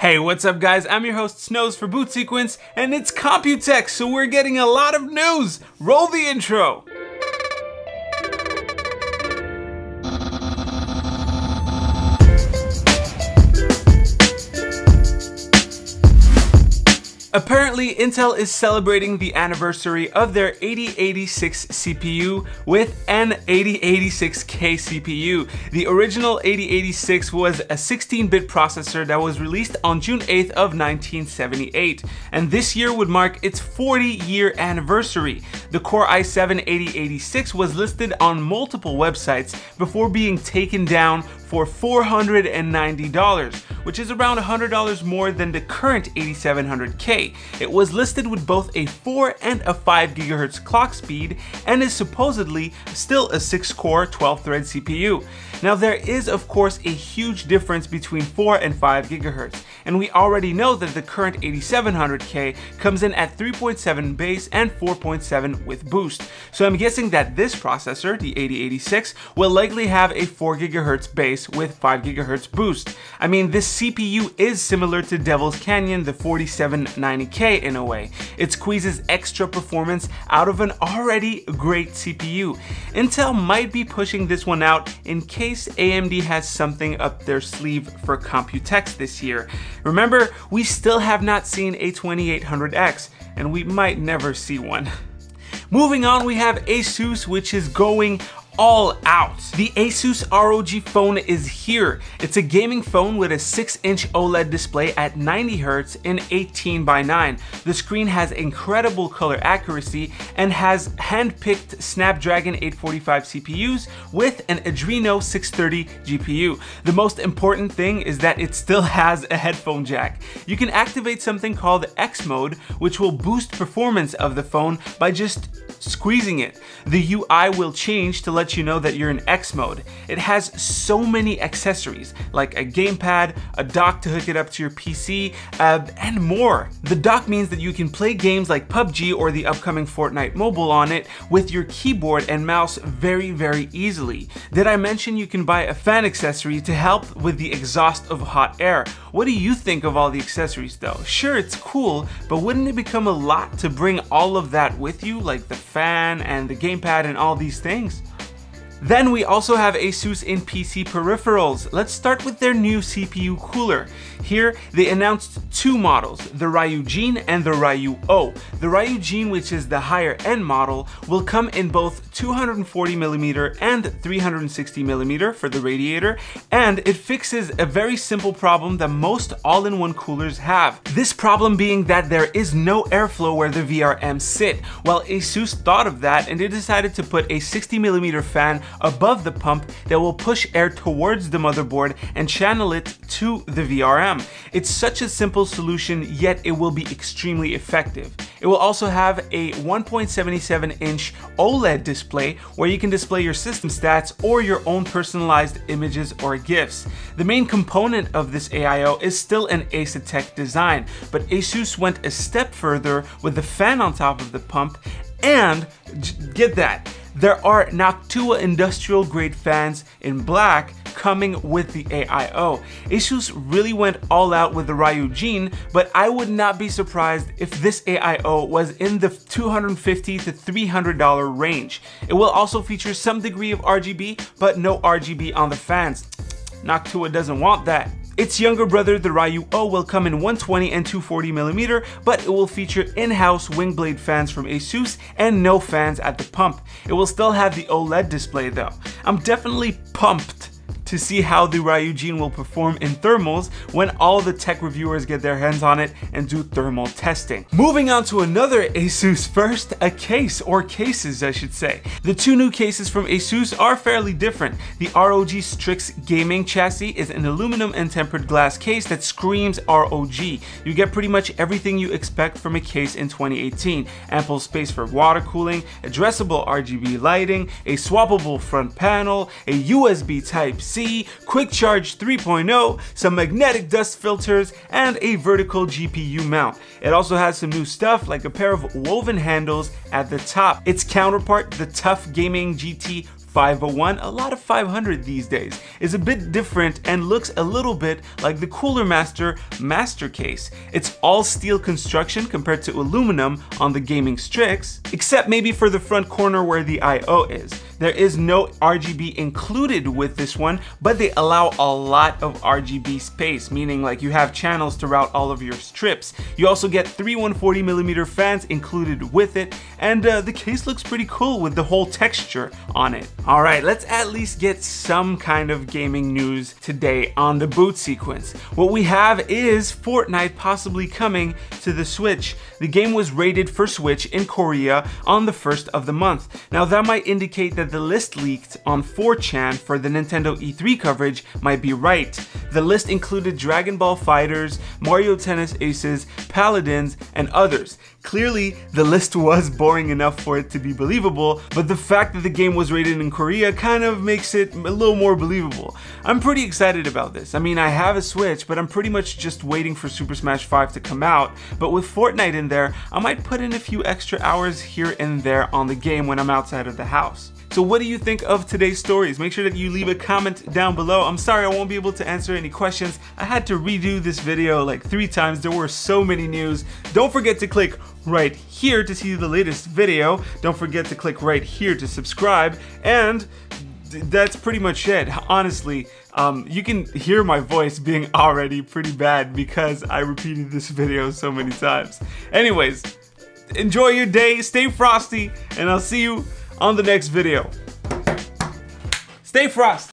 Hey, what's up guys? I'm your host Snows for Boot Sequence, and it's computex, so we're getting a lot of news. Roll the intro. Apparently, Intel is celebrating the anniversary of their 8086 CPU with an 8086K CPU. The original 8086 was a 16-bit processor that was released on June 8th of 1978, and this year would mark its 40-year anniversary. The Core i7 8086 was listed on multiple websites before being taken down for $490, which is around $100 more than the current 8700K. It was listed with both a 4 and a 5 GHz clock speed and is supposedly still a 6-core 12-thread CPU. Now there is of course a huge difference between 4 and 5 GHz, and we already know that the current 8700K comes in at 3.7 base and 4.7 with boost. So I'm guessing that this processor, the 8086, will likely have a 4 GHz base with 5 GHz boost. I mean, this CPU is similar to Devil's Canyon, the 4790K in a way. It squeezes extra performance out of an already great CPU. Intel might be pushing this one out in case AMD has something up their sleeve for computex this year. Remember, we still have not seen a 2800X, and we might never see one. Moving on, we have Asus, which is going all out. The Asus ROG phone is here. It's a gaming phone with a 6-inch OLED display at 90 Hz in 18:9. The screen has incredible color accuracy and has hand-picked Snapdragon 845 CPUs with an Adreno 630 GPU. The most important thing is that it still has a headphone jack. You can activate something called X mode, which will boost performance of the phone by just squeezing it. The UI will change to let you know that you're in X mode. It has so many accessories like a gamepad, a dock to hook it up to your PC, and more. The dock means that you can play games like PUBG or the upcoming Fortnite Mobile on it with your keyboard and mouse very easily. Did I mention you can buy a fan accessory to help with the exhaust of hot air? What do you think of all the accessories though? Sure, it's cool, but wouldn't it become a lot to bring all of that with you, like the fan and the gamepad and all these things? Then we also have Asus in PC peripherals. Let's start with their new CPU cooler. Here they announced two models, the Ryujin and the Ryu-O. The Ryujin, which is the higher end model, will come in both 240mm and 360mm for the radiator, and it fixes a very simple problem that most all-in-one coolers have. This problem being that there is no airflow where the VRMs sit. Well, Asus thought of that and they decided to put a 60mm fan above the pump that will push air towards the motherboard and channel it to the VRM. It's such a simple solution, yet it will be extremely effective. It will also have a 1.77-inch OLED display where you can display your system stats or your own personalized images or GIFs. The main component of this AIO is still an Asetek design, but Asus went a step further with the fan on top of the pump, and get that, there are Noctua industrial grade fans in black coming with the AIO. Asus really went all out with the Ryujin, but I would not be surprised if this AIO was in the $250 to $300 range. It will also feature some degree of RGB, but no RGB on the fans. Noctua doesn't want that. Its younger brother, the Ryu-O, will come in 120 and 240mm, but it will feature in-house wing blade fans from Asus and no fans at the pump. It will still have the OLED display though. I'm definitely pumped to see how the Ryujin will perform in thermals when all the tech reviewers get their hands on it and do thermal testing. Moving on to another Asus first, a case, or cases I should say. The two new cases from Asus are fairly different. The ROG Strix gaming chassis is an aluminum and tempered glass case that screams ROG. You get pretty much everything you expect from a case in 2018. Ample space for water cooling, addressable RGB lighting, a swappable front panel, a USB Type-C, quick charge 3.0, some magnetic dust filters, and a vertical GPU mount. It also has some new stuff like a pair of woven handles at the top. Its counterpart, the Tough Gaming GT 501, a lot of 500 these days, is a bit different and looks a little bit like the Cooler Master Master Case. It's all steel construction compared to aluminum on the gaming Strix, except maybe for the front corner where the I/O is. There is no RGB included with this one, but they allow a lot of RGB space, meaning like you have channels to route all of your strips. You also get 3 140mm fans included with it, and the case looks pretty cool with the whole texture on it. All right, let's at least get some kind of gaming news today on the boot sequence. What we have is Fortnite possibly coming to the Switch. The game was rated for Switch in Korea on the 1st of the month. Now that might indicate that the list leaked on 4chan for the Nintendo E3 coverage might be right. The list included Dragon Ball FighterZ, Mario Tennis Aces, Paladins, and others. Clearly, the list was boring enough for it to be believable, but the fact that the game was rated in Korea kind of makes it a little more believable. I'm pretty excited about this. I mean, I have a Switch, but I'm pretty much just waiting for Super Smash 5 to come out. But with Fortnite in there, I might put in a few extra hours here and there on the game when I'm outside of the house. So what do you think of today's stories? Make sure that you leave a comment down below. I'm sorry I won't be able to answer any questions. I had to redo this video like 3 times. There were so many news. Don't forget to click right here to see the latest video. Don't forget to click right here to subscribe. And that's pretty much it. Honestly, you can hear my voice being already pretty bad because I repeated this video so many times. Anyways, enjoy your day, stay frosty, and I'll see you on the next video. Stay frosty.